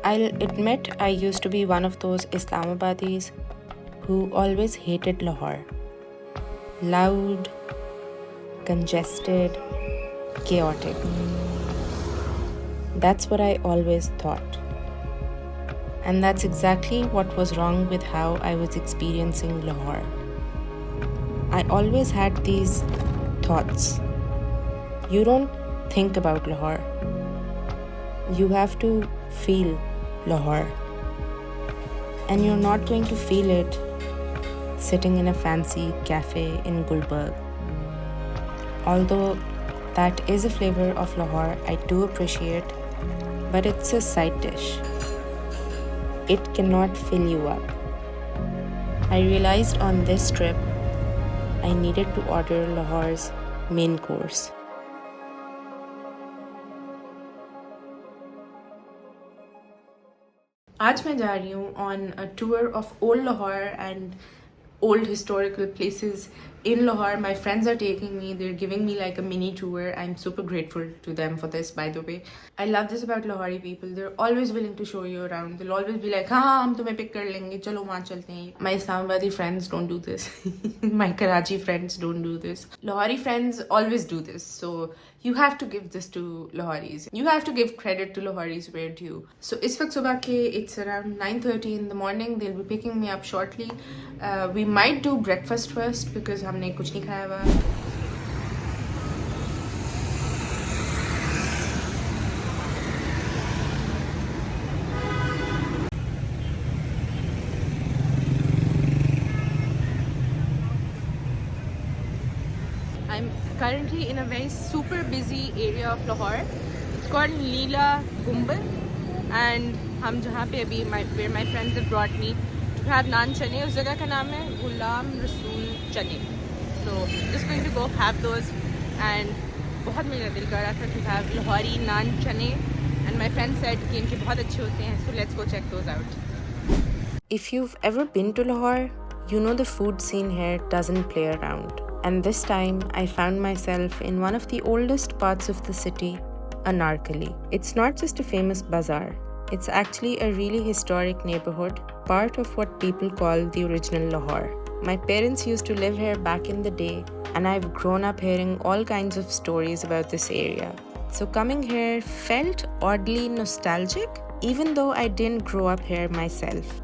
I'll admit I used to be one of those Islamabadis who always hated Lahore. Loud, congested, chaotic. That's what I always thought. And that's exactly what was wrong with how I was experiencing Lahore. I always had these thoughts. You don't think about Lahore. You have to feel Lahore. And you're not going to feel it sitting in a fancy cafe in Gulberg. Although that is a flavor of Lahore I do appreciate, but it's a side dish. It cannot fill you up. I realized on this trip I needed to order Lahore's main course. आज मैं जा रही हूँ on a tour of Old Lahore and old historical places in Lahore. My friends are taking me. They're giving me like a mini tour. I'm super grateful to them for this, by the way. I love this about Lahori people. They're always willing to show you around. They'll always be like, हाँ हम तुम्हें pick कर लेंगे, चलो वहाँ चलते हैं. My Islamabadi friends don't do this. My Karachi friends don't do this. Lahori friends always do this. So you have to give this to Lahoris. You have to give credit to Lahoris where due. So इस वक्त सुबह के it's around 9:30 in the morning. They'll be picking me up shortly. We might do breakfast first because हमने कुछ नहीं खाया हुआ. I'm currently in a very super busy area of Lahore. It's called Leela Gumbad, and हम जहाँ पे अभी where my friends have brought me to have naan chane. उस जगह का नाम है Ghulam Rasool Channay. So just going to go have those, and बहुत मेरा दिल कर रहा था to have Lahori naan chane, and my friend said कि इनके बहुत अच्छे होते हैं. So let's go check those out. If you've ever been to Lahore, you know the food scene here doesn't play around. And this time, I found myself in one of the oldest parts of the city, Anarkali. It's not just a famous bazaar. It's actually a really historic neighborhood, part of what people call the original Lahore. My parents used to live here back in the day, and I've grown up hearing all kinds of stories about this area. So coming here felt oddly nostalgic, even though I didn't grow up here myself.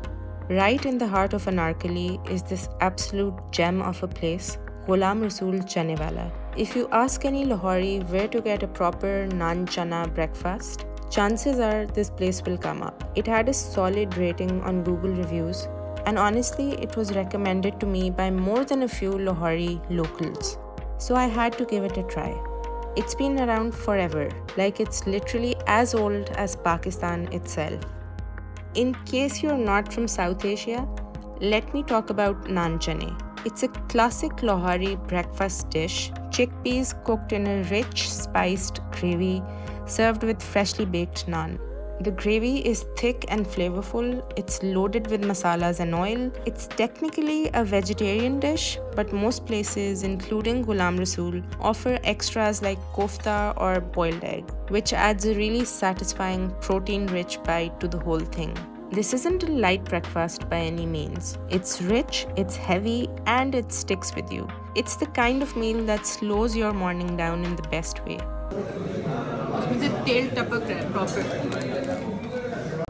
Right in the heart of Anarkali is this absolute gem of a place, Ghulam Rasool Channay Wala. If you ask any Lahori where to get a proper naan chana breakfast, chances are this place will come up. It had a solid rating on Google reviews, and honestly, it was recommended to me by more than a few Lahori locals. So I had to give it a try. It's been around forever, like it's literally as old as Pakistan itself. In case you're not from South Asia, let me talk about naan chane. It's a classic Lahori breakfast dish, chickpeas cooked in a rich, spiced gravy served with freshly baked naan. The gravy is thick and flavorful. It's loaded with masalas and oil. It's technically a vegetarian dish, but most places, including Ghulam Rasool, offer extras like kofta or boiled egg, which adds a really satisfying protein-rich bite to the whole thing. This isn't a light breakfast by any means. It's rich, it's heavy, and it sticks with you. It's the kind of meal that slows your morning down in the best way.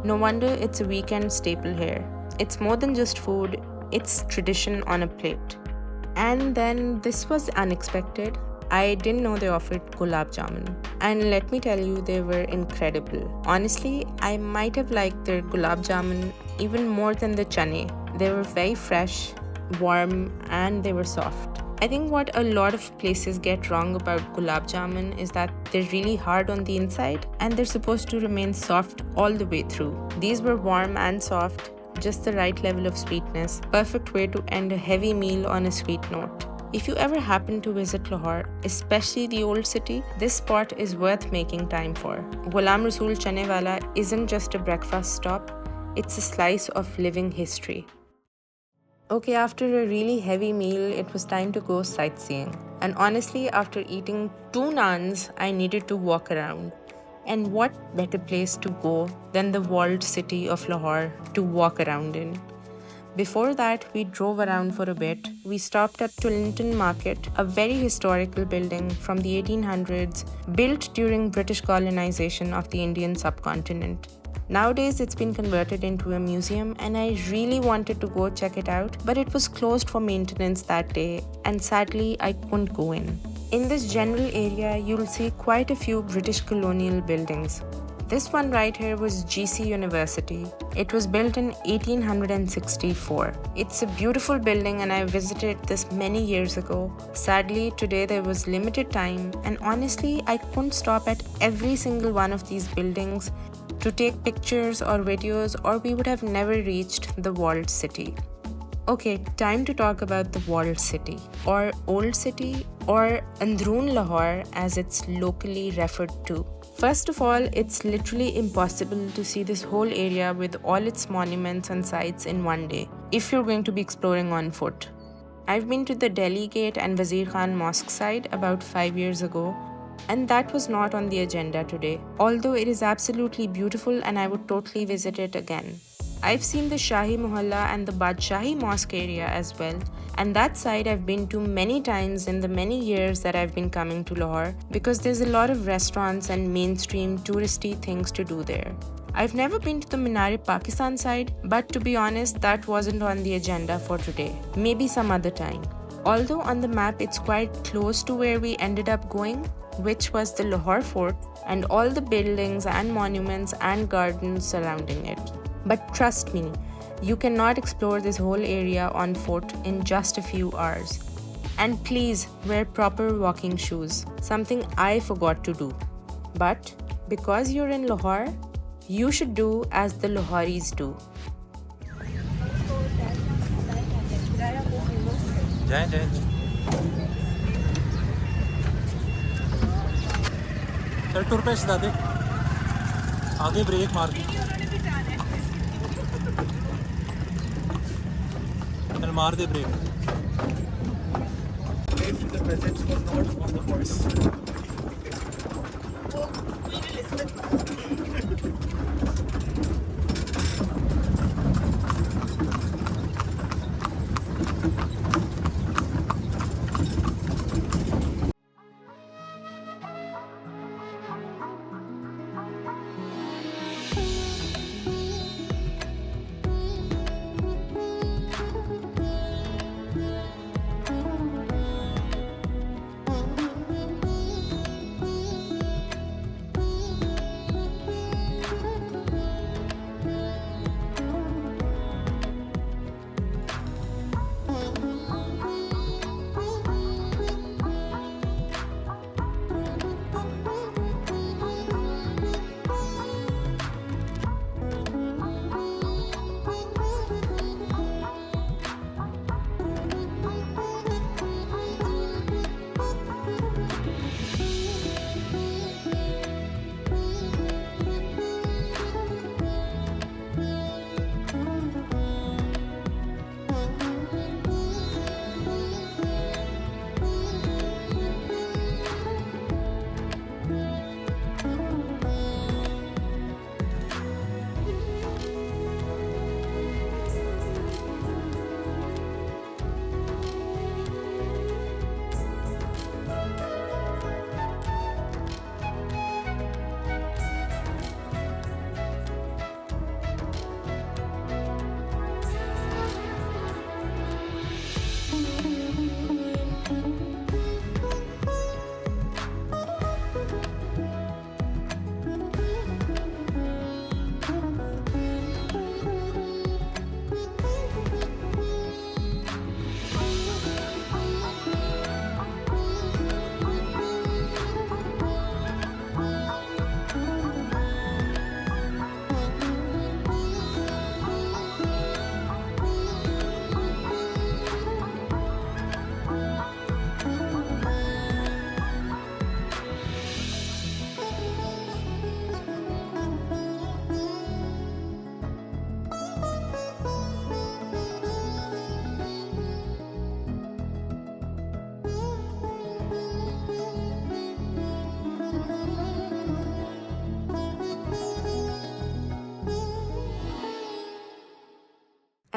No wonder it's a weekend staple here. It's more than just food, it's tradition on a plate. And then this was unexpected. I didn't know they offered gulab jamun. And let me tell you, they were incredible. Honestly, I might have liked their gulab jamun even more than the chane. They were very fresh, warm, and they were soft. I think what a lot of places get wrong about gulab jamun is that they're really hard on the inside and they're supposed to remain soft all the way through. These were warm and soft, just the right level of sweetness, perfect way to end a heavy meal on a sweet note. If you ever happen to visit Lahore, especially the old city, this spot is worth making time for. Ghulam Rasool Channay Wala isn't just a breakfast stop, it's a slice of living history. Okay, after a really heavy meal, it was time to go sightseeing. And honestly, after eating 2 naans, I needed to walk around. And what better place to go than the walled city of Lahore to walk around in? Before that, we drove around for a bit. We stopped at Tollington Market, a very historical building from the 1800s, built during British colonization of the Indian subcontinent. Nowadays, it's been converted into a museum, and I really wanted to go check it out, but it was closed for maintenance that day, and sadly, I couldn't go in. In this general area, you'll see quite a few British colonial buildings. This one right here was GC University. It was built in 1864. It's a beautiful building and I visited this many years ago. Sadly, today there was limited time and honestly, I couldn't stop at every single one of these buildings to take pictures or videos, or we would have never reached the walled city. Okay, time to talk about the walled city, or old city, or Androon Lahore as it's locally referred to. First of all, it's literally impossible to see this whole area with all its monuments and sites in one day, if you're going to be exploring on foot. I've been to the Delhi Gate and Wazir Khan Mosque side about 5 years ago, and that was not on the agenda today, although it is absolutely beautiful and I would totally visit it again. I've seen the Shahi Mohalla and the Badshahi Mosque area as well, and that side I've been to many times in the many years that I've been coming to Lahore because there's a lot of restaurants and mainstream touristy things to do there. I've never been to the Minar-e-Pakistan side, but to be honest, that wasn't on the agenda for today. Maybe some other time. Although on the map it's quite close to where we ended up going, which was the Lahore Fort and all the buildings and monuments and gardens surrounding it. But trust me, you cannot explore this whole area on foot in just a few hours. And please wear proper walking shoes, something I forgot to do. But because you're in Lahore, you should do as the Lahoris do. टूर पे सदा दे आगे brake मार के चल मार दे brake the presence was not on the horse.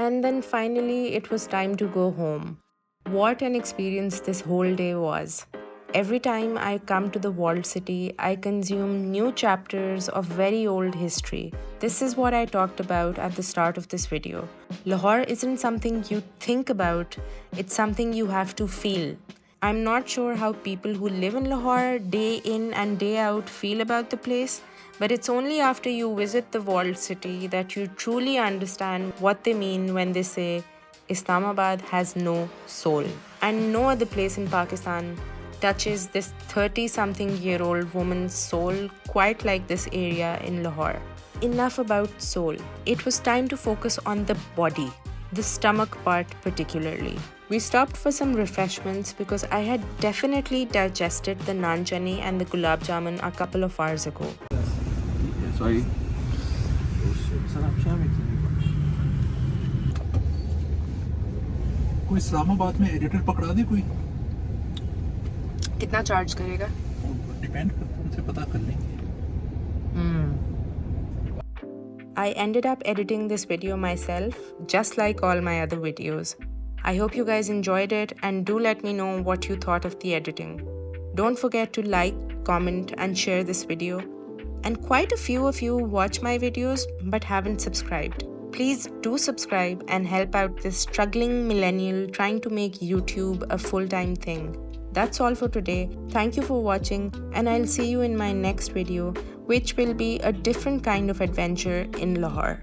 And then finally, it was time to go home. What an experience this whole day was. Every time I come to the walled city, I consume new chapters of very old history. This is what I talked about at the start of this video. Lahore isn't something you think about, it's something you have to feel. I'm not sure how people who live in Lahore day in and day out feel about the place, but it's only after you visit the walled city that you truly understand what they mean when they say Islamabad has no soul. And no other place in Pakistan touches this 30-something-year-old woman's soul quite like this area in Lahore. Enough about soul. It was time to focus on the body, the stomach part particularly. We stopped for some refreshments because I had definitely digested the naan chane and the gulab jamun a couple of hours ago. Sorry. कोई इस्लामाबाद में editor पकड़ा दे कोई कितना charge करेगा? Depend करता है उनसे पता कर लेंगे I ended up editing this video myself, just like all my other videos. I hope you guys enjoyed it and do let me know what you thought of the editing. Don't forget to like, comment and share this video. And quite a few of you watch my videos but haven't subscribed. Please do subscribe and help out this struggling millennial trying to make YouTube a full-time thing. That's all for today. Thank you for watching and I'll see you in my next video, which will be a different kind of adventure in Lahore.